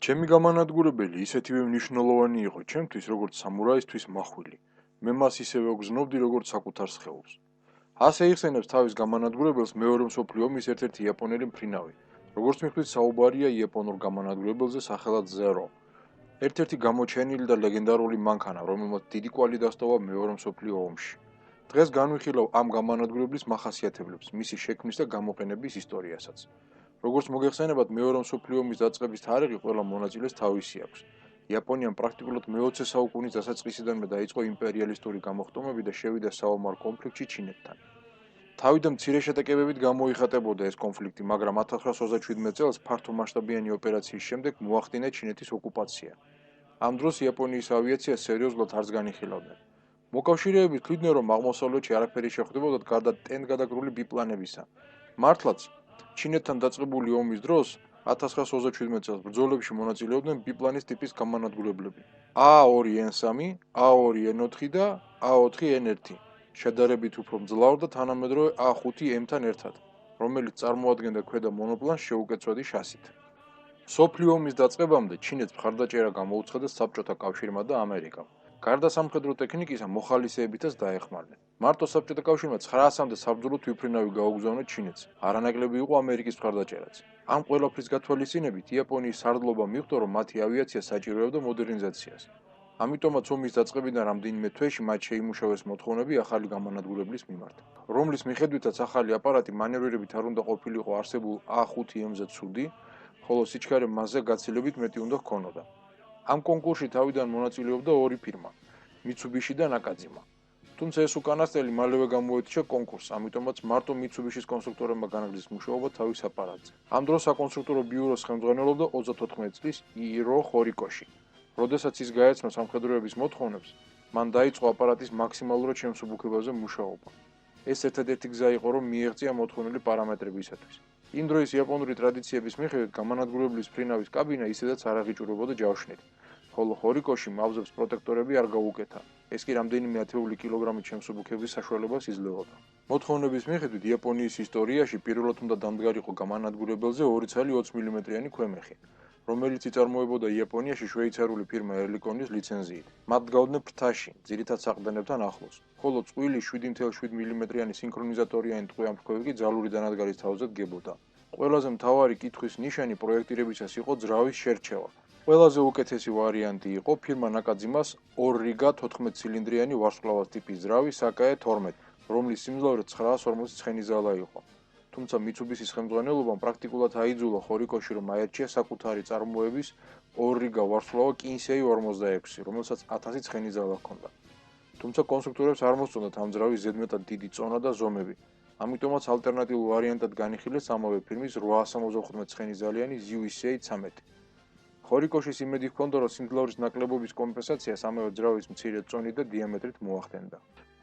ჩემი გამანადგურებელი ისეთივე მნიშვნელოვანი იყო ჩემთვის, როგორც სამურაისთვის მახვილი. მე მას ისევე ვგზნობდი, როგორც საკუთარ სხეულს. ასე იხსენებს თავის გამანადგურებელს მეორე მსოფლიო ომის ერთ-ერთი იაპონელი მფრინავი. როგორც მიხვდით, საუბარია იაპონურ გამანადგურებელზე სახელად ზერო. ერთ-ერთი გამოჩენილი და ლეგენდარული მანქანა, რომელმაც დიდი კვალი დასტოვა მეორე მსოფლიო ომში. დღეს განვიხილავ ამ გამანადგურებლის მახასიათებლებს, მისი შექმნის და გამოყენების ისტორიასაც. როგორც მოგეხსენებათ, მეორე მსოფლიო ომის დაწყების თარიღი ყველა მონაწილეს თავისი აქვს. იაპონიამ პრაქტიკულად მე-20 საუკუნის დასაწყისიდანვე დაიწყო იმპერიალისტური გამოხტომები და შევიდა საომარ კონფლიქტში ჩინეთთან. თავიდან მცირე შეტაკებებით გამოიხატებოდა ეს კონფლიქტი, მაგრამ 1927 წელს ფართომასშტაბიანი ოპერაციის შემდეგ მოახდინა ჩინეთის ოკუპაცია. ამ დროს იაპონიის ავიაცია სერიოზულად არც განიხილავდნენ. მოკავშირეები თვლიდნენ, რომ აღმოსავლეთში არაფერი შეხვდებოდათ გარდა ტენდგადაკრული ბიპლანებისა. მართლაც, ჩინეთთან დაწყებული ომის დროს 1927 წელს ბრძოლებში მონაწილეობდნენ ბიპლანის ტიპის გამანადგურებლები. A2N3, A2N4 და A4N1. შედარებით უფრო მძლავრ და თანამედროვე A5M-თან ერთად, რომელიც წარმოადგენდა ქვედა მონოპლანს შეუკეცვადი შასით. მსოფლიო ომის დაწყებამდე ჩინეთს მხარდაჭერა გამოუცხადა საბჭოთა კავშირმა და ამერიკამ. გარდა სამხედრო ტექნიკისა, მოხალისეებითაც დაეხმარნენ. მარტო საბჭოთა კავშირმა 900-მდე საბრძოლო თვითმფრინავი გაუგზავნა ჩინეთს. არანაკლები იყო ამერიკის მხარდაჭერაც. ამ ყველაფრის გათვალისწინებით იაპონიის სარდლობა მიხვდა, რომ მათი ავიაცია საჭიროებდა მოდერნიზაციას. ამიტომაც ომის დაწყებიდან რამდენიმე თვეში მათ შეიმუშავეს მოთხოვნები ახალი გამანადგურებლის მიმართ, რომლის მიხედვითაც ახალი აპარატი მანევრირებით არ უნდა ყოფილიყო არსებულ A5M-ზე ცუდი, ხოლო სიჩქარე მასზე გაცილებით მეტი უნდა ჰქონოდა. ამ კონკურსში თავიდან მონაწილეობდა ორი ფირმა, Mitsubishi და Nakajima. თუმცა ეს უკანასკნელი მალევე გამოეთიშა კონკურსს, ამიტომაც მარტო Mitsubishis კონსტრუქტორებმა განაგრძეს მუშაობა თავის აპარატზე. ამ დროს საკონსტრუქტორო ბიუროს ხელმძღვანელობდა 34 წლის Iiro Horikoshi. როდესაც ის გაეცნო სამხედროების მოთხოვნებს, მან დაიწყო აპარატის მაქსიმალურად შემსუბუქებაზე მუშაობა. ეს ერთადერთი გზა იყო, რომ მიეღწია მოთხოვნილი პარამეტრებისათვის. იმ დროის იაპონური ტრადიციების მიხედვით გამანადგურებლის მფრინავის კაბინა ისედაც არ აღიჭურებოდა ჯავშნით, ხოლო Horikoshi მავზებს პროტექტორები არ გაუკეთა. ეს კი რამდენიმე ათეული კილოგრამით შემსუბუქების საშუალებას იძლეოდა. მოთხოვნების მიხედვით იაპონიის ისტორიაში პირველად უნდა დამდგარიყო გამანადგურებელზე 2 ცალი 20 მმ-იანი ქვემეხი, რომელიც იწარმოებოდა იაპონიაში შვეიცარიული ფირმა ერლიკონის ლიცენზიით. მათ დგავდნენ ფრთაში, ძირითად საყრდენებთან ახლოს, ხოლო წყვილი 7,7 მმ-იანი სინქრონიზატორიანი ტყვე-ამთქვევი კი ძალური დანადგარის თავზე დგებოდა. ყველაზე მთავარი კითხვის ნიშანი პროექტირებისას იყო ძრავის შერჩევა. ყველაზე უკეთესი ვარიანტი იყო ფირმა Nakajimas 2 რიგა 14 ცილინდრიანი ვარსკვლავად ტიპის ძრავი Sakae 12, რომლის სიმძლავრე 940 ცხენიზალა იყო. თუმცა Mitsubishis ხელმძღვანელობამ პრაქტიკულად აიძულა Horikoshi, რომ აერჩია საკუთარი წარმოების 2 რიგა ვარსკვლავა Kinsei 46, რომელსაც 1000 ცხენიზალა ჰქონდა. თუმცა კონსტრუქტორებს არ მოსწონდათ ამ ძრავის ზედმეტად დიდი წონა და ზომები. ამიტომაც ალტერნატიულ ვარიანტად განიხილეს ამავე ფირმის 875 ცხენიზალიანი ZUSA 13. Horikoshis იმედი ჰქონდა, რომ სიმძლავრის ნაკლებობის კომპენსაციას ამავე ძრავის მცირე წონით და დიამეტრით მოახდენდა.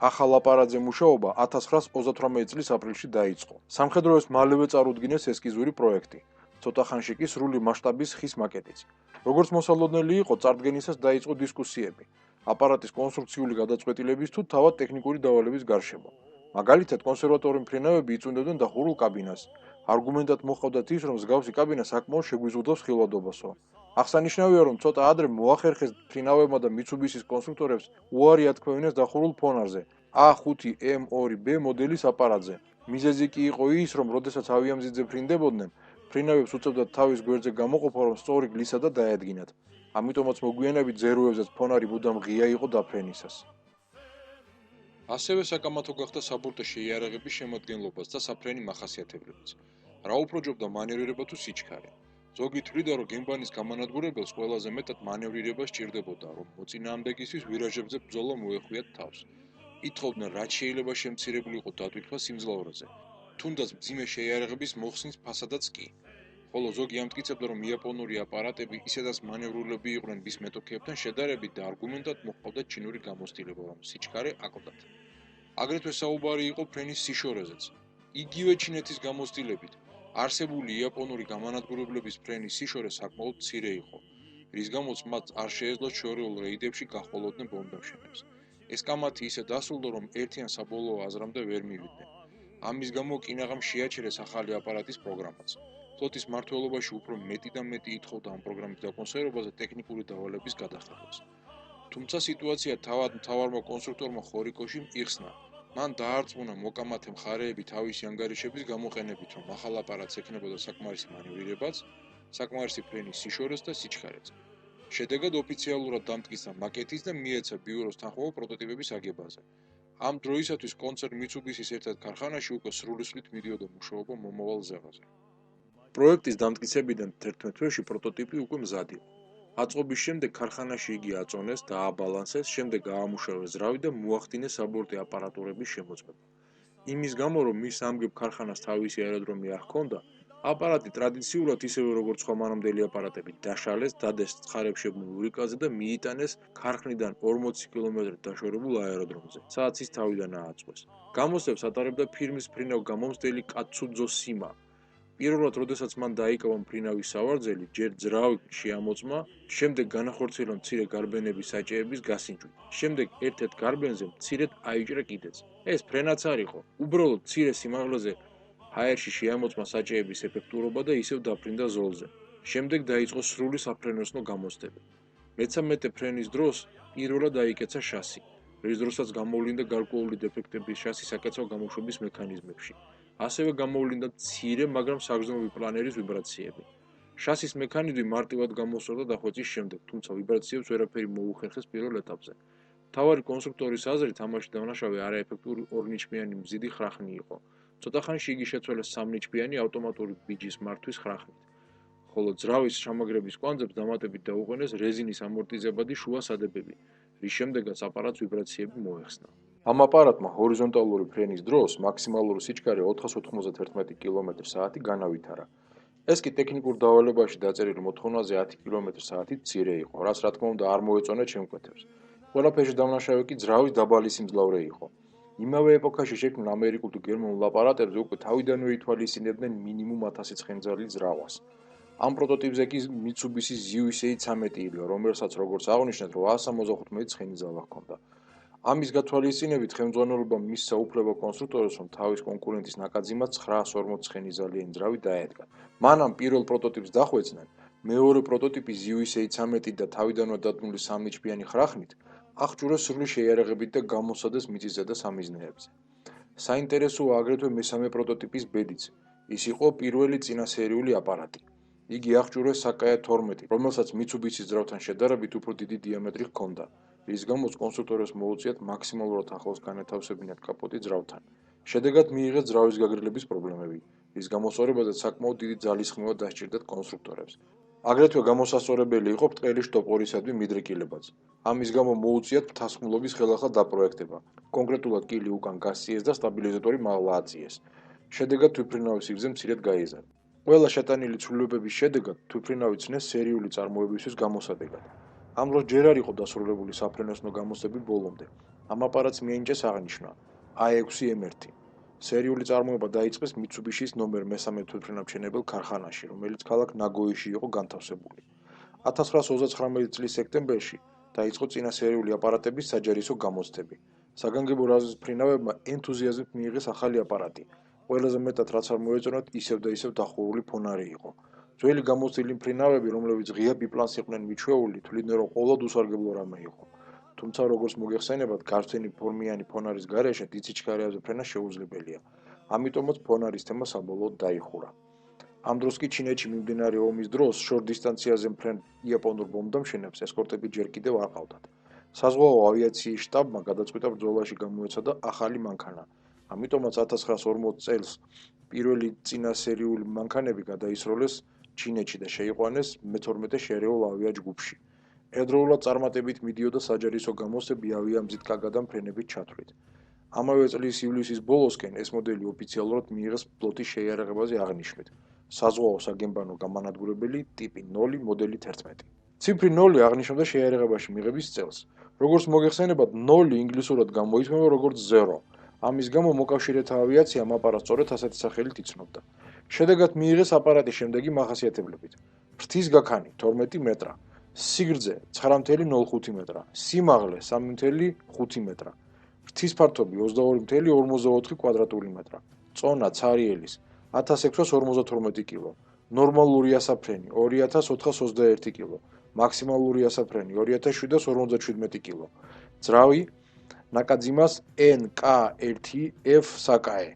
ახალ აპარატზე მუშაობა 1938 წლის აპრილში დაიწყო. სამხედროებს მალევე წარუდგინეს ესკიზური პროექტი, ცოტა ხანში კი სრული მასშტაბის ხის მაკეტიც. როგორც მოსალოდნელი იყო, წარდგენისას დაიწყო დისკუსიები აპარატის კონსტრუქციული გადაწყვეტილების თუ თავად ტექნიკური დავალების გარშემო. მაგალითად, კონსერვატორი მფრინავები იწუნდებდნენ დახურულ კაბინას. არგუმენტად მოჰყავდათ ის, რომ მსგავსი კაბინა საკმაოდ შეგვიზღუდავს ხილვადობასო. აღსანიშნავია, რომ ცოტა ადრე მოახერხეს მფრინავებმა და Mitsubishis კონსტრუქტორებს უარი ათქმევინეს დახურულ ფონარზე, A5M2B მოდელის აპარატზე. მიზეზი კი იყო ის, რომ როდესაც ავიამზიდზე ფრინდებოდნენ, მფრინავებს უწევდათ თავის გვერდზე გამოყოფა, რომ სწორი გლისადა დაედგინათ. ამიტომაც მოგვიანებით ზეროებზეც ფონარი მუდამ ღია იყო დაფრენისას. ასევე საკამათო გახდა საბურტე შეიარაღების შემადგენლობას და საფრენი მახასიათებლებიც. რა უფროჯობდა მანევრირება თუ სიჩქარე. ზოგი თვლიდა, რომ გემბანის გამანადგურებელს ყველაზე მეტად მანევრირება სჭირდებოდა, რომ მოწინააღმდეგისთვის ვირაჟებზე ბრძოლა მოეხვიათ თავს. ითხოვდნენ, რაც შეიძლება შემცირებულიყო დატვირთვა სიმძლავრეზე, თუნდაც მძიმე შეიარაღების მოხსნის ფასადაც კი. ხოლო ზოგი ამტკიცებდა, რომ იაპონური აპარატები ისედაც მანევრულები იყვნენ მის მეტოქეებთან შედარებით და არგუმენტად მოჰყავდათ ჩინური გამოცდილება, რომ სიჩქარე აკლდათ. აგრეთვე საუბარი იყო ფრენის სიშორეზეც. იგივე ჩინეთის გამოცდილებით, არსებული იაპონური გამანადგურებლების ფრენის სიშორე საკმაოდ მცირე იყო, რის გამოც მათ არ შეეძლოთ შორეულ რეიდებში გაჰყოლოდნენ ბომბდამშენებს. ეს კამათი ისე დასრულდა, რომ ერთიან საბოლოო აზრამდე ვერ მივიდნენ. ამის გამო კინაღამ შეაჩერეს ახალი აპარატის პროგრამაც. ფლოტის მმართველობაში უფრო მეტი და მეტი ითხოვდა ამ პროგრამის დაკონსერვებაზე ტექნიკური დავალების გადახდებას. თუმცა სიტუაცია თავად მთავარმა კონსტრუქტორმა ხორიკოშიმ იხსნა. მან დაარწმუნა მოკამათე მხარეები თავისი ანგარიშების გამოყენებით, რომ ახალ აპარატს ექნებოდა საკმარისი მანევრირებაც, საკმარისი ფრენის სიშორეც და სიჩქარეც. შედეგად ოფიციალურად დამტკიცა მაკეტის და მიეცა ბიუროს თანხმობა პროტოტიპების აგებაზე. ამ დროისათვის კონცერნ მიცუბისის ერთ-ერთ ქარხანაში უკვე სრულისვლით მიდიოდა მუშაობა მომავალ ზღვაზე. პროექტის დამტკიცებიდან 11 თვეში პროტოტიპი უკვე მზად იყო. აწყობის შემდეგ ქარხანაში იგი აწონეს, დააბალანსეს, შემდეგ გაამუშავეს ზრავი და მოახდინეს საბორტე აპარატურების შემოწმება. იმის გამო, რომ მის ამგებ ქარხანას თავისი აეროდრომი არ ჰქონდა, აპარატი ტრადიციულად ისევე როგორც სხვა მანამდელი აპარატები დაშალეს, დადეს ცხარებშებულ ურიკაზე და მიიტანეს ქარხნიდან 40 კილომეტრით დაშორებულ აეროდრომზე, სადაც ის თავიდან ააწყვეს. გამოსვლებს ატარებდა ფირმის მფრინავ გამომცდელი კაცუძო სიმა. პირველად, როდესაც მან დაიკავა მფრინავის სავარძელი, ჯერ ძრავი შეამოწმა, შემდეგ განახორციელა მცირე გარბენების საჭეების გასინჯვით. შემდეგ ერთ-ერთ გარბენზე მცირედ აიჭრა კიდეც. ეს ფრენაც არ იყო. უბრალოდ მცირე სიმაღლეზე ჰაერში შეამოწმა საჭეების ეფექტურობა და ისევ დაფრინდა ზოლზე. შემდეგ დაიწყო სრული საფრენოსნო გამოცდები. მე-13 ფრენის დროს პირველად აიკეცა შასი, რის დროსაც გამოვლინდა გარკვეული დეფექტები შასის საკაცრავ გამოშვების მექანიზმებში. ასევე გამოვლინდა მცირე, მაგრამ საგრძნობი პლანერის ვიბრაციები. შასის მექანიზმი მარტივად გამოსწორდა დახვეწის შემდეგ, თუმცა ვიბრაციებს ვერაფერი მოუხერხეს პირველ ეტაპზე. მთავარი კონსტრუქტორის აზრით, ამაში დამნაშავე არაეფექტური ორნიჩბიანი მზიდი ხრახნი იყო. ცოტა ხანში იგი შეცვალეს სამნიჩბიანი ავტომატური ბიჯის მართვის ხრახნით. ხოლო ძრავის ჩამაგრების კვანძებს დამატებით დაუყენეს რეზინის ამორტიზებადი შუა სადებები, რის შემდეგაც აპარატს ვიბრაციები მოეხსნა. ამ აპარატმა ჰორიზონტალური ფრენის დროს მაქსიმალური სიჩქარე 491 კმ/სთ განავითარა. ეს კი ტექნიკურ დავალებაში დაწერილი მოთხოვნაზე 10 კმ/სთ მცირე იყო, რაც რა თქმა უნდა არ მოეწონა ჩემკვეთებს. ყველაფერში დამნაშავე კი ძრავის დაბალი სიმძლავრე იყო. იმავე ეპოქაში შექმნილ ამერიკულ თუ გერმანულ აპარატებზე უკვე თავიდანვე ითვალისწინებდნენ მინიმუმ 1000 ცხენძარლის ძრავას. ამ პროტოტიპზე კი მიცუბისის ZUSA-13 ήλო, რომელსაც როგორც აღნიშნეთ 875 ცხენი ძალა ჰქონდა. ამის გათვალისწინებით ხელმძღვანელობამ მისცა უფლება კონსტრუქტორებს, რომ თავის კონკურენტის ნაკადზიმად 940 ცხენი ძალიანი ძრავი დაედგა. მანამ პირველ პროტოტიპს დახვეწდნენ, მეორე პროტოტიპი ZUSA-13 და თავიდანვე დადგმული სამნიჩბიანი ხრახნით აღჭურეს სრული შეიარაღებით და გამოსცადეს მიწისზედა და სამიზნეებზე. საინტერესოა აგრეთვე მესამე პროტოტიპის ბედიც. ის იყო პირველი წინასერიული აპარატი. იგი აღჭურეს საკაია 12, რომელსაც მიცუბისის ძრავთან შედარებით უფრო დიდი დიამეტრი ჰქონდა, რის გამოც კონსტრუქტორებს მოუწიათ მაქსიმალურად ახლოს განეთავსებინათ კაპოტი ძრავთან. შედეგად მიიღეს ძრავის გაგრილების პრობლემები, რის გამოსწორებაზე საკმაოდ დიდი ძალისხმევა დასჭირდათ კონსტრუქტორებს. აგრეთვე გამოსასწორებელი იყო ბრტყელი შტოპორისადმი მიდრეკილებაც. ამის გამო მოუწიათ მთასყმლობის ხელახლა დაპროექტება. კონკრეტულად კილი უკან გასწიეს და სტაბილიზატორი მაღლა აწიეს. შედეგად თვითმფრინავის სიგრძე მცირედ გაიზარდა. ყველა შეტანილი ცვლილებების შედეგად თვითმფრინავი ცნეს სერიული წარმოებისთვის გამოსადეგად. ამ დროს ჯერ არ იყო დასრულებული საფრენოსნო გამოცდები ბოლომდე. ამ აპარატს მიენიჭეს აღნიშვნა A6M1. სერიული წარმოება დაიწყეს მიცუბიშის ნომერ მე-3 თვითმფრინავმშენებელ ქარხანაში, რომელიც ქალაქ ნაგოიში იყო განთავსებული. 1939 წლის სექტემბერში დაიწყო წინასერიული აპარატების საჯარისო გამოცდები. საგანგებო რაზმის მფრინავებმა ენთუზიაზმით მიიღეს ახალი აპარატი. ყველაზე მეტად რაც არ მოეწონათ, ისევ და ისევ დახურული ფონარი იყო. ძველი გამოცდილი მფრინავები, რომლებიც ღია ბიპლანს იყვნენ მიჩვეული, თვლიდნენ, რომ ყოველად უსარგებლო რამე იყო. თუმცა როგორც მოგეხსენებათ, გარჩენი ფორმიანი ფონარის გარეშე დიდ სიჩქარეებზე ფრენა შეუძლებელია. ამიტომაც ფონარის თემა საბოლოოდ დაიხურა. ამ დროს კი ჩინეთში მიმდინარე ომის დროს შორტ დისტანციაზე მფრენ იაპონურ ბომბდამშენებს ესკორტები ჯერ კიდევ არ ყავდათ. საზღვაო ავიაციის შტაბმა გადაწყვიტა ბრძოლაში გამოეცადა ახალი მანქანა. ამიტომაც 1940 წელს პირველი წინასერიული მანქანები გადაისროლეს ჩინეთში და შეიყვანეს მე-12 შერეულ ავიაჯგუფში. ერთდროულად წარმატებით მიდიოდა საჯარისო გამოცდები ავიამზით კაგადამ ფრენებით ჩათვლით. ამავე წლის ივლისის ბოლოსკენ ეს მოდელი ოფიციალურად მიიღეს ფლოტის შეიარაღებაზე აღნიშვნით. საზღვაო საგემბანო გამანადგურებელი ტიპი 0 მოდელი 11. ციფრი 0 აღნიშნავდა შეიარაღებაში მიღების წელს. როგორც მოგეხსენებათ, 0 ინგლისურად გამოითქმება როგორც 0. ამის გამო მოკავშირეთა ავიაციამ აპარატს სწორედ ასეთი სახელით იცნობდა. შედეგად მიიღეს აპარატის შემდეგი მახასიათებლებით: ფრთის გაქანი 12 მეტრა, სიგრძე 9.05 მეტრა, სიმაღლე 3.5 მეტრა, ფრთის ფართობი 22.54 კვადრატული მეტრა, წონა ცარიელის 1652 კილო, ნორმალური ასაფრენი 2421 კილო, მაქსიმალური ასაფრენი 2757 კილო. ძრავი ნაკაძიმას NK1F საკაე,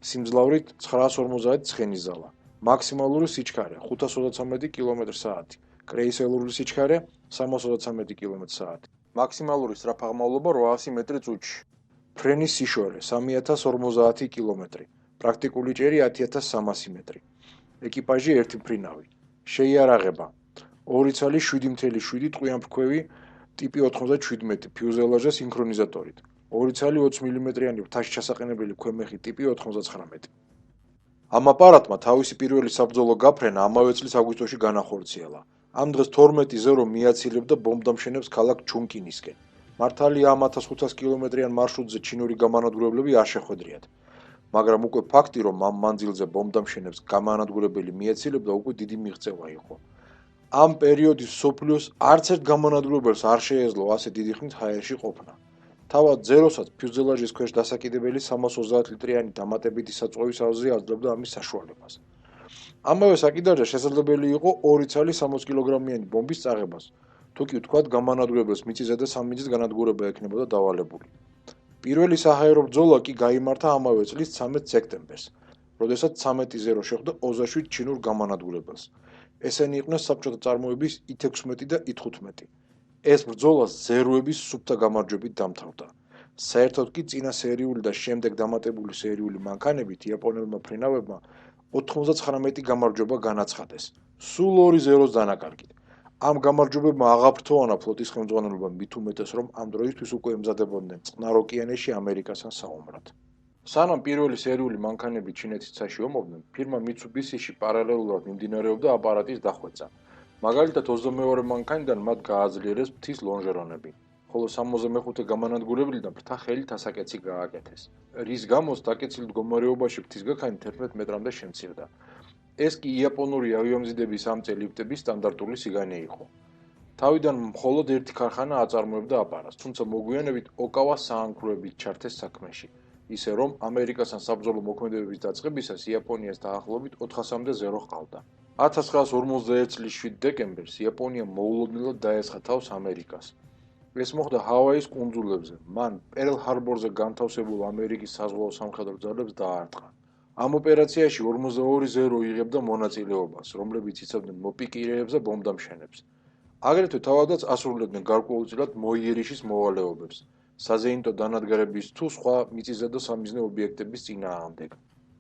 სიმძლავრით 950 ცხენის ზალა, მაქსიმალური სიჩქარე 533 კმ/სთ, კრეისელური სიჩქარე 333 კმ/სთ, მაქსიმალური სწრაფაღმავლობა 800 მეტრი წუთში, ფრენის სიშორე 3050 კმ, პრაქტიკული ჭერი 10300 მეტრი. ეკიპაჟი ერთი მფრინავი. შეიარაღება 2 ცალი 7.7 ტყვიამფრქვევი ტიპი 97 ფიუზელაჟზე სინქრონიზატორით, 2 ცალი 20 მმ-იანი ფრთაში ჩასაყენებელი ქვემეხი ტიპი 99. ამ აპარატმა თავისი პირველი საბრძოლო გაფრენა ამავე წლის აგვისტოში განახორციელა. ამ დღეს 12-ზე რომ მიაცილებდა ბომბდამშენებს ქალაქ ჩუნკინისკენ. მართალია ამ 1500 კმ-იან მარშრუტზე ჩინური გამანადგურებლები არ შეხვედრიათ. მაგრამ უკვე ფაქტი, რომ ამ მანძილზე ბომბდამშენებს გამანადგურებელი მიეცილებდა, უკვე დიდი მიღწევა იყო. ამ პერიოდის მსოფლიოს არც ერთ გამანადგურებელს არ შეეძლო ასე დიდი ხნით ჰაერში ყოფნა. თავად ზეროსაც ფიუზელაჟის ქვეშ დასაკიდებელი 330 ლიტრიანი დამატებითი საწვავის ავზი აძლევდა ამის საშუალებას. ამავე საკიდარზე შესაძლებელი იყო 2 ცალი 60 კილოგრამიანი ბომბის წაღებას, თუ კი ვთქვათ გამანადგურებელს მიწიზე და სამიწის განადგურება ექნებოდა დავალებული. პირველი საჰაერო ბრძოლა კი გაიმართა ამავე წლის 13 სექტემბერს, როდესაც 13-0 შეხვდა 27 ჩინურ გამანადგურებელს. ესენი იყვნენ საბჭოთა წარმოების I-16 და I-15. ეს ბრძოლა ზეროების სუფთა გამარჯვებით დამთავრდა. საერთოდ კი წინა სერიული და შემდეგ დამატებული სერიული მანქანებით იაპონელმა ფრინავებმა 99 გამარჯვება განაცხადეს, სულ 2-0-ს დანაკარგით. ამ გამარჯვებებმა აღაფრთოვანა ფლოტის ხელმძღვანელობა მით უმეტეს, რომ ამ დროისთვის უკვე ემზადებოდნენ წყნარ ოკეანეში ამერიკასთან საომრად. სანამ პირველი სერიული მანქანები ჩინეთით შეომოვდნენ, ფირმა Mitsubishi-ში პარალელურად მიმდინარეობდა აპარატის დახვეწა. მაგალითად 22 მანქანიდან მათ გააძლიერეს ფრთის ლონჟერონები, ხოლო 65 გამანადგურებლიდან ფრთა ხელით ასაკეცი გააკეთეს, რის გამოც დაკეცილ მდგომარეობაში ფრთის გაქანი 11 მეტრამდე შემცირდა. ეს კი იაპონური ავიამზიდების ამწე ლიფტების სტანდარტული სიგანე იყო. თავიდან მხოლოდ ერთი ქარხანა აწარმოებდა აპარატს, თუმცა მოგვიანებით ოკავა საანქროებით ჩართეს საქმეში, ისე რომ ამერიკასთან საბრძოლო მოქმედებების დაწყებისას იაპონიას დაახლოებით 400-მდე ზერო ჰყავდა. 1941 წლის 7 დეკემბერს იაპონია მოულოდნელად დაესხა თავს ამერიკას. ეს მოხდა ჰავაის კუნძულებზე, მან პერლ-ჰარბორზე განთავსებულ ამერიკის საზღვაო სამხედრო ძალებს დაარტყა. ამ ოპერაციაში 42-0 იღებდა მონაწილეობას, რომლებიც იცავდნენ მოპიკირეებს და ბომბდამშენებს. აგრეთვე თავადაც ასრულებდნენ გარკვეულწილად მოიერიშის მოვალეობებს, საზეიმტო დანადგარების თუ სხვა მიწისზედა და სამიზნე ობიექტების წინააღმდეგ.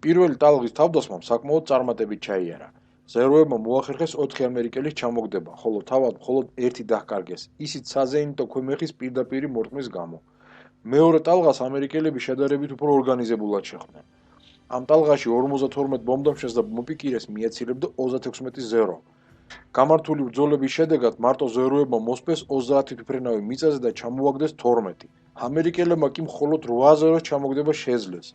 პირველი ტალღის თავდასხმამ საკმაოდ წარმატებით ჩაიარა. ზეროებმა მოახერხეს 4 ამერიკელის ჩამოგდება, ხოლო თავად მხოლოდ ერთი დაჰკარგეს, ისიც საზეიმტო ქვემეხის პირდაპირი მორტმის გამო. მეორე ტალღას ამერიკელები შედარებით უფრო ორგანიზებულად შეხვდნენ. ამ ტალღაში 52 ბომბდამშენს და მოპიკირეს მიეცილებდა 36-0. გამართული ბრძოლების შედეგად მარტო ზეროებმა მოსპეს 30 თვითმფრინავი მიწაზე და ჩამოაგდეს 12. ამერიკელებმა კი მხოლოდ 8-0 ჩამოგდება შეძლეს.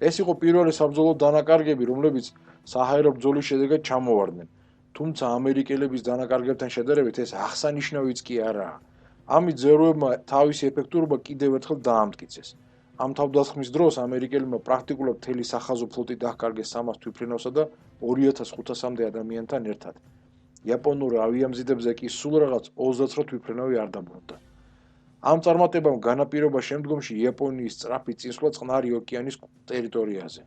ეს იყო პირველი საბრძოლო დანაკარგები, რომლებიც საჰაერო ბრძოლის შედეგად ჩამოვარდნენ. თუმცა ამერიკელების დანაკარგებთან შედარებით ეს აღსანიშნავიც კი არაა. ამით ზეროებმა თავისი ეფექტურობა კიდევ ერთხელ დაამტკიცეს. ამ თავდასხმის დროს ამერიკელებმა პრაქტიკულად მთელი სახაზო ფლოტი დაჰკარგეს 300 თვითმფრინავსა და 2500-მდე ადამიანთან ერთად. იაპონურ ავიამზიდებზე კი სულ რაღაც 38 თვითმფრინავი არ დაბრუნდა. ამ წარმატებამ განაპირობა შემდგომში იაპონიის სწრაფი წინსვლა წყნარი ოკეანის ტერიტორიაზე.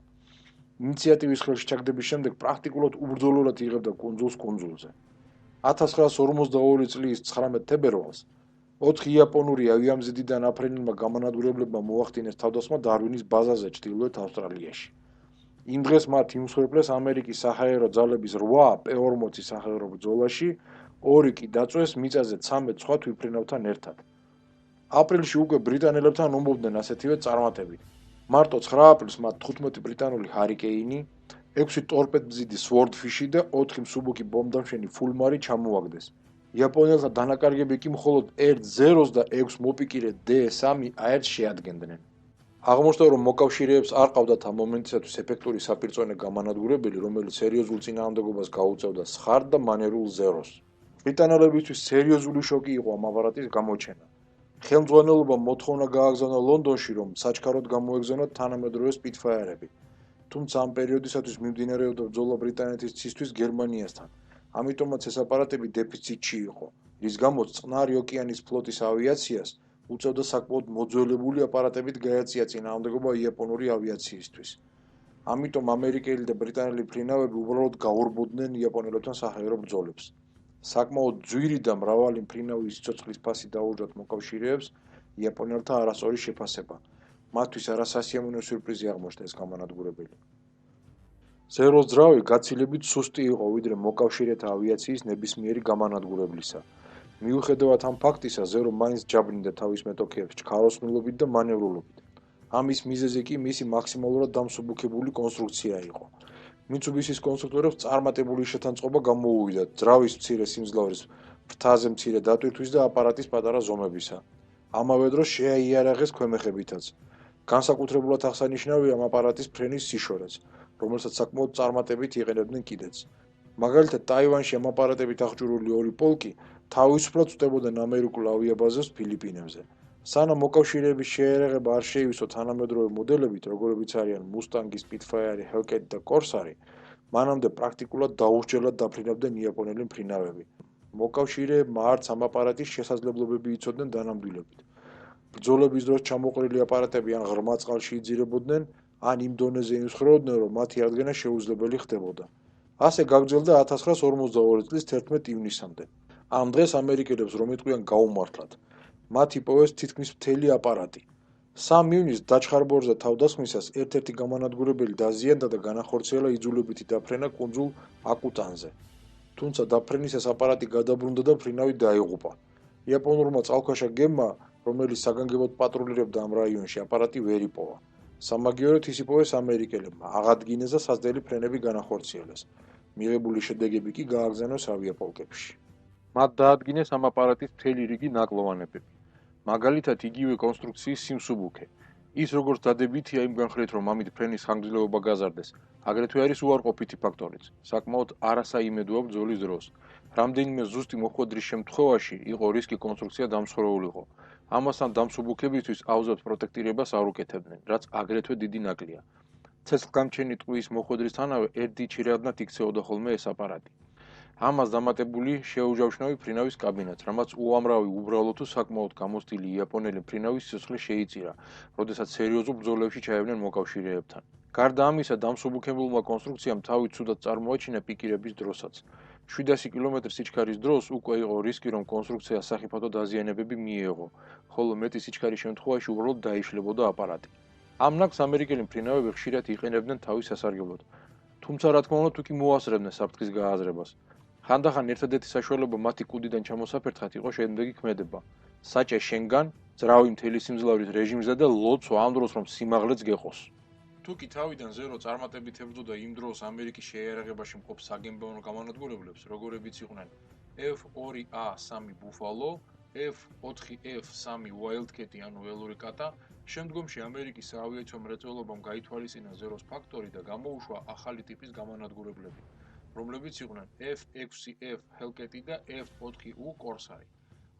ინიციატივის ხელში ჩაგდების შემდეგ პრაქტიკულად უბრძოლოდ იღებდა კუნძულს კუნძულზე. 1942 წლის 19 თებერვალს 4 იაპონური ავიამზიდიდან აფრენილმა გამანადგურებლებმა მოახდინეს თავდასხმა დარვინის ბაზაზე ჩრდილოეთ ავსტრალიაში. იმ დღეს მათ იმსხვერპლეს ამერიკის საჰაერო ძალების 8 P-40 საჰაერო ბრძოლაში, 2 კი დაწვეს მიწაზე 13 სხვა თვითმფრინავთან ერთად. აპრილში უკვე ბრიტანელებთან ომობდნენ ასეთივე წარმატებით. მარტო 9 აპრილს მათ 15 ბრიტანული ჰარიკეინი, 6 ტორპედმზიდი სვორდფიში და 4 მსუბუქი ბომბდამშენი ფულმარი ჩამოაგდეს. იაპონელთა დანაკარგები კი მხოლოდ 1-0-ს და 6 მოპიკირე D3 აერს შეადგენდნენ. აღმოჩნდა, რომ მოკავშირეებს არ ყავდათ ამ მომენტისათვის ეფექტური საპირწონე გამანადგურებელი, რომელიც სერიოზულ წინააღმდეგობას გაუწევდა სხარდ და მანერულ 0-ს. ბრიტანელებისთვის სერიოზული შოკი იყო ამ აპარატის გამოჩენა. ხელმძღვანელობამ მოთხოვნა გააგზავნა ლონდონში, რომ საჩქაროდ გამოეგზავნათ თანამედროვე სპიტფაიერები. თუმცა ამ პერიოდისათვის მიმდინარეობდა ბრძოლა ბრიტანეთის ცისთვის გერმანიასთან. ამიტომაც ეს აპარატები დეფიციტში იყო, რის გამოც წყნარი ოკეანის ფლოტის ავიაციას უწევდა საკმაოდ მოძველებული აპარატებით გაეწია წინააღმდეგობა იაპონური ავიაციისთვის. ამიტომ ამერიკელი და ბრიტანელი მფრინავები უბრალოდ გაურბოდნენ იაპონელებთან საჰაერო ბრძოლებს. საკმაოდ ძვირი და მრავალი მფრინავის სიცოცხლის ფასი დაუჯდათ მოკავშირეებს იაპონელთა არასწორი შეფასება. მათთვის არასასიამოვნო სიურპრიზი აღმოჩნდა ეს გამანადგურებელი. ზეროს ძრავი გაცილებით სუსტი იყო ვიდრე მოკავშირეთა ავიაციის ნებისმიერი გამანადგურებლისა. მიუხედავად ამ ფაქტისა, ზერო მაინც ჯაბნიდა თავის მეტოქეებს ჩქაროსნულობით და მანევრულობით. ამის მიზეზი კი მისი მაქსიმალურად დამსუბუქებული კონსტრუქცია იყო. მიცუბისის კონსტრუქტორებს წარმატებული შეთანწყობა გამოუვიდათ ძრავის მცირე სიმძლავრის ფრთაზე მცირე დატვირთვის და აპარატის პატარა ზომებისა. ამავე დროს შეაიარაღეს ქვემეხებითაც. განსაკუთრებულად აღსანიშნავია ამ აპარატის ფრენის სიშორეც, რომელსაც საკმაოდ წარმატებით იყენებდნენ კიდეც. მაგალითად, ტაივანში ამ აპარატებით აღჭურვილი ორი პოლკი თავისუფლად ვწვდებოდნენ ამერიკულ ავიაბაზებს ფილიპინებზე. სანამ მოკავშირეების შეიარაღება არ შეივსო თანამედროვე მოდელებით, როგორებიც არიან მუსტანგი, სპიტფაირი, ჰელკეტი და კორსარი, მანამდე პრაქტიკულად დაუსჯელად დაფრინავდნენ იაპონელი მფრინავები. მოკავშირეებმა არც ამ აპარატის შესაძლებლობები იცოდნენ დანამდვილებით. ბრძოლების დროს ჩამოყრილი აპარატები ან ღრმა წყალში იძირებოდნენ, ან იმ დონეზე იმსხვრეოდნენ, რომ მათი აღდგენა შეუძლებელი ხდებოდა. ასე გაგრძელდა 1942 წლის 11 ივნისამდე. ამ დღეს ამერიკელებს რომ იტყვიან გაუმართლად. მათ იპოვეს თითქმის მთელი აპარატი. 3 ივნისს დაჩხარბორზე თავდასხმისას ერთ-ერთი გამანადგურებელი დაზიანდა და განახორციელა იძულებითი დაფრენა კუნძულ აკუტანზე. თუმცა დაფრენის ეს აპარატი გადაბრუნდა და მფრინავი დაიღუპა. იაპონურმა წყალქვეშა გემმა, რომელიც საგანგებოდ პატრულირებდა ამ რაიონში, აპარატი ვერ იპოვა. სამაგიეროდ ის იპოვეს ამერიკელებმა, აღადგინეს და საზდელი ფრენები განახორციელეს. მიღებული შედეგები კი გააგზავნეს ავიაპოლკებში. მათ დაადგინეს ამ აპარატის მთელი რიგი ნაკლოვანებები. მაგალითად, იგივე კონსტრუქციის სიმსუბუქე. ის როგორც დადებითია იმ განხრით, რომ ამით ფრენის ხანგრძლივობა გაზარდეს, აგრეთვე არის უარყოფითი ფაქტორიც, საკმაოდ არასაიმედოა ბრძოლის დროს. რამდენიმე ზუსტი მოხვედრის შემთხვევაში იყო რისკი კონსტრუქცია დამსხვრეულიყო. ამასთან დამსუბუქებისთვის აუზებს პროტექტირებას არ უკეთებდნენ, რაც აგრეთვე დიდი ნაკლია. ცეცხლგამჩენი ტყუის მოხვედრისთანავე ერთ ჩირადნად იქცეოდა ხოლმე ეს აპარატი. ამას დამატებული შეუჯავშნავი მფრინავის კაბინაც, რამაც უამრავი უბრალო თუ საკმაოდ გამოცდილი იაპონელი მფრინავის სიცოცხლე შეიწირა, როდესაც სერიოზულ ბრძოლებში ჩაებდნენ მოკავშირეებთან. გარდა ამისა, დამსუბუქებულმა კონსტრუქციამ თავი ცუდად წარმოაჩინა პიკირების დროსაც. 700 კილომეტრის სიჩქარის დროს უკვე იყო რისკი, რომ კონსტრუქციას სახიფათო დაზიანებები მიეღო, ხოლო მეტი სიჩქარის შემთხვევაში უბრალოდ დაიშლებოდა აპარატი. ამ ნაკს ამერიკელი მფრინავები ხშირად იყენებდნენ თავის სასარგებლოდ. თუმცა რა თქმა უნდა, თუ კი მოასწრებდნენ საფრთხის გააზრებას. ხანდახან ერთადერთი საშუალება მათი კუდიდან ჩამოსაფერთხად იყო შემდეგი ქმედება: საჭე შენგან, ძრავი მთელი სიმძლავრის რეჟიმზე და ლოცვა ამ დროს, რომ სიმაღლეც გეყოს. თუ კი თავიდან ზერო წარმატებით ებრძოდა იმ დროს ამერიკის შეიარაღებაში მყოფ საგემბანო გამანადგურებლებს, როგორებიც იყვნენ F2A3 ბუფალო, F4F3 Wildcat ანუ ველური კატა, შემდგომში ამერიკის საავიაციო მრეწველობამ გაითვალისწინა ზეროს ფაქტორი და გამოუშვა ახალი ტიპის გამანადგურებლები, რომლებიც იყვნენ F6F Hellcat და F4U Corsair.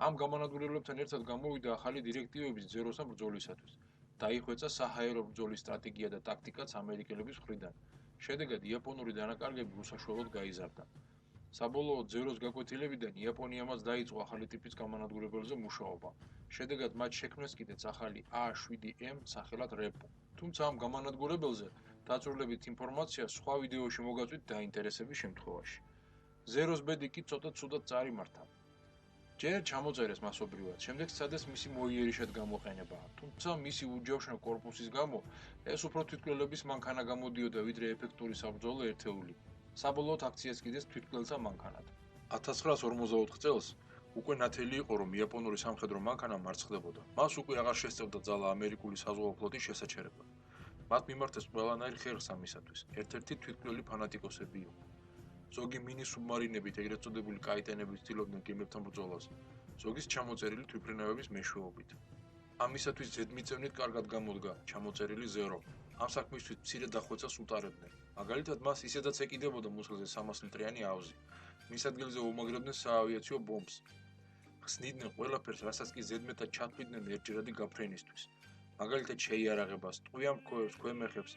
ამ გამანადგურებლებთან ერთად გამოვიდა ახალი დირექტივებიც ზეროსთან ბრძოლისათვის. დაიხვეწა საჰაერო ბრძოლის სტრატეგია და ტაქტიკაც ამერიკელების მხრიდან. შედეგად იაპონური დანაკარგები უსაშუალოდ გაიზარდა. საბოლოოდ ზეროს გაკვეთილებიდან იაპონიამაც დაიწყო ახალი ტიპის გამანადგურებელზე მუშაობა. შედეგად მათ შექმნეს კიდეც ახალი A7M სახელად რეპო. თუმცა ამ გამანადგურებელზე დაწვრილებით ინფორმაცია სხვა ვიდეოში მოგაწვით დაინტერესების შემთხვევაში. ზეროს ბედი კი ცოტა ცუდად წარიმართა. ჯერ ჩამოწერეს მასობრივად, შემდეგ სცადეს მისი მოიერიშად გამოყენება, თუმცა მისი უჯავშნა კორპუსის გამო ეს უფრო თვითმკვლელების მანქანა გამოდიოდა ვიდრე ეფექტური საბრძოლო ერთეული. საბოლოოდ აქციას კიდეც თვითმკვლელთა მანქანად. 1944 წელს უკვე ნათელი იყო, რომ იაპონური სამხედრო მანქანა მარცხდებოდა. მას უკვე აღარ შესწევდა ძალა ამერიკული საზღვაო ფლოტის შესაჩერებლად. მათ მიმართეს ყველანაირ ხერხს ამისათვის. ერთ-ერთი თვითმკვლელი ფანატიკოსები იყო. ზოგი მინი სუბმარინებით, ეგრეთ წოდებული კაიტენებით ცდილობდნენ გემებთან ბრძოლას, ზოგის ჩამოწერილი თვითმფრინავების მეშვეობით. ამისათვის ზედმიწევნით კარგად გამოდგა ჩამოწერილი ზერო. ამ საქმისთვის მცირე დახვეწას უტარებდნენ. მაგალითად, მას ისედაც ეკიდებოდა მუცელზე 300 ლიტრიანი ავზი. მის ადგილზე უმაგრებდნენ საავიაციო ბომბს. ხსნიდნენ ყველაფერს, რასაც კი ზედმეტად ჩათვლიდნენ ერთჯერადი გაფრენისთვის. მაგალითად, შეიარაღებას, ტყვიამფრქვევებს, ქვემეხებს,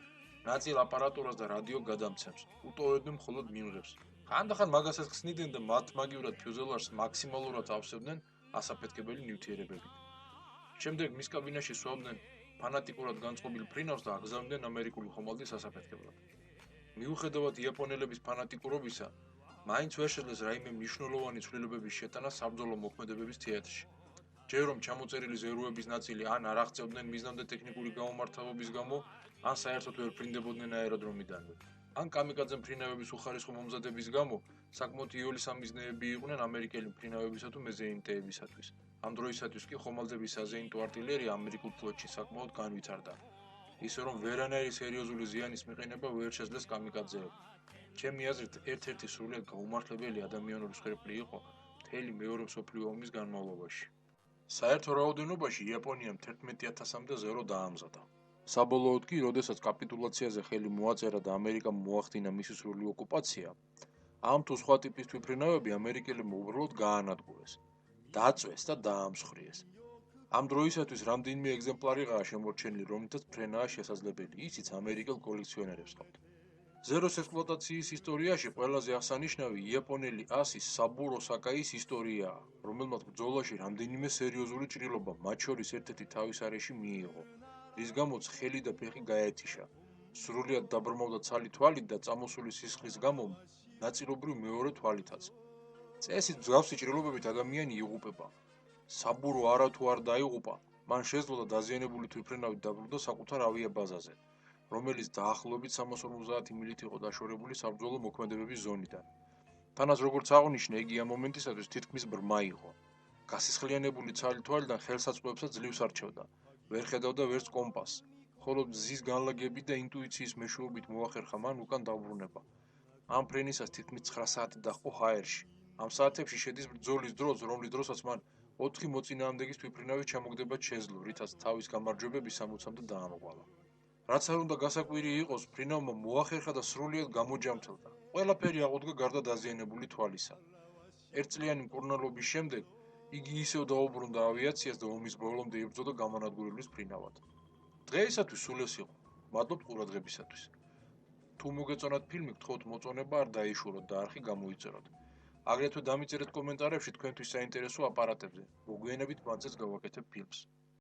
ნაწილ აპარატურას და რადიო გადამცემს, უტოვებდნენ მხოლოდ მინღებს. ხანდახან მაგასაც ხსნიდნენ და მათ მაგივრად ფიუზელაჟს მაქსიმალურად ავსებდნენ ასაფეთქებელი ნივთიერებებით. შემდეგ მის კაბინაში სვამდნენ ფანატიკურად განწყობილ ფრინავს და აგზავნდნენ ამერიკული ხომალდის ასაფეთქებლად. მიუხედავად იაპონელების ფანატიკურობისა, მაინც ვერ შეძლეს რაიმე მნიშვნელოვანი ცვლილებების შეტანა საბრძოლო მოქმედებების თეატრში. ჯერ რომ ჩამოწერილი ზერუების ნაწილი ან არ აღწევდნენ მიზნამდე ტექნიკური გამომართალობის გამო, ან საერთოდ ვერ ფრინდებოდნენ აეროდრომიდანვე. ან კამიკაძე მფრინავების უხარისხო მომზადების გამო, საკმაოდ იოლი სამიზნეები იყვნენ ამერიკელი მფრინავებისა თუ მეზეინტეებისათვის. ამ დროისათვის კი ხომალდების საზეინტო არტილერია ამერიკულ ფლოტში საკმაოდ განვითარდა. ისე რომ ვერანაირი სერიოზული ზიანის მიყენება ვერ შეძლეს კამიკაძეებს. ჩემი აზრით, ერთ-ერთი სრულიად გაუმართლებელი ადამიანური მსხვერპლი იყო მთელი მეორე მსოფლიო ომის განმავლობაში. საერთო რაოდენობაში იაპონიამ 11,000-მდე ზერო დაამზადა. საბოლოოდ კი, როდესაც კაპიტულაციაზე ხელი მოაწერა და ამერიკამ მოახდინა მისი სრული ოკუპაცია, ამ თუ სხვა ტიპის თვითმფრინავები ამერიკელებმა უბრალოდ გაანადგურეს, დაწვეს და დაამსხვრიეს. ამ დროისათვის რამდენიმე ეგზემპლარიღაა შემორჩენილი, რომლითაც ფრენაა შესაძლებელი, ისიც ამერიკელ კოლექციონერებს ჰყავთ. ზეროს ექსპლუატაციის ისტორიაში ყველაზე აღსანიშნავი იაპონელი ასის საბურო საკაის ისტორიაა, რომელმაც ბრძოლაში რამდენიმე სერიოზული ჭრილობა, მათ შორის ერთ-ერთი თავის არეში მიიღო, რის გამოც ხელი და ფეხი გაეთიშა. სრულიად დაბრმავდა ცალი თვალით და წამოსული სისხლის გამო ნაწილობრივ მეორე თვალითაც. წესით მსგავსი ჭრილობებით ადამიანი იღუპება. საბურო არა თუ არ დაიღუპა, მან შეძლო და დაზიანებული თვითმფრინავით დაბრუნდა საკუთარ ავიაბაზაზე, რომელიც დაახლოებით 350 მილით იყო დაშორებული საბრძოლო მოქმედებების ზონიდან. თანაც როგორც აღნიშნე, იგი ამ მომენტისათვის თითქმის ბრმა იყო. გასისხლიანებული ცალი თვალიდან ხელსაწყოებსაც ძლივს არჩევდა, ვერ ხედავდა ვერც კომპასს, ხოლო მზის განლაგებით და ინტუიციის მეშვეობით მოახერხა მან უკან დაბრუნება. ამ ფრენისას თითქმის 9 საათი დაჰყო ჰაერში. ამ საათებში შედის ბრძოლის დროც, რომლის დროსაც მან 4 მოწინააღმდეგის თვითმფრინავით ჩამოგდება შეძლო, რითაც თავის გამარჯვებების 60-მდე დაამოყვალა. რაც არ უნდა გასაკვირი იყოს, ფრინავმა მოახერხა და სრულიად გამოჯამთელდა. ყველაფერი აღუდგა გარდა დაზიანებული თვალისა. ერთწლიანი მკურნალობის შემდეგ იგი ისევ დაუბრუნდა ავიაციას და ომის ბოლომდე იბრძოდა გამანადგურებლის ფრინავად. დღეისათვის სულ ეს იყო. მადლობთ ყურადღებისათვის. თუ მოგეწონათ ფილმი, გთხოვთ მოწონება არ დაიშუროთ და არხი გამოიწეროთ. აგრეთვე დამიწერეთ კომენტარებში თქვენთვის საინტერესო აპარატებზე. მოგვიანებით მათზეც გავაკეთებ ფილმს.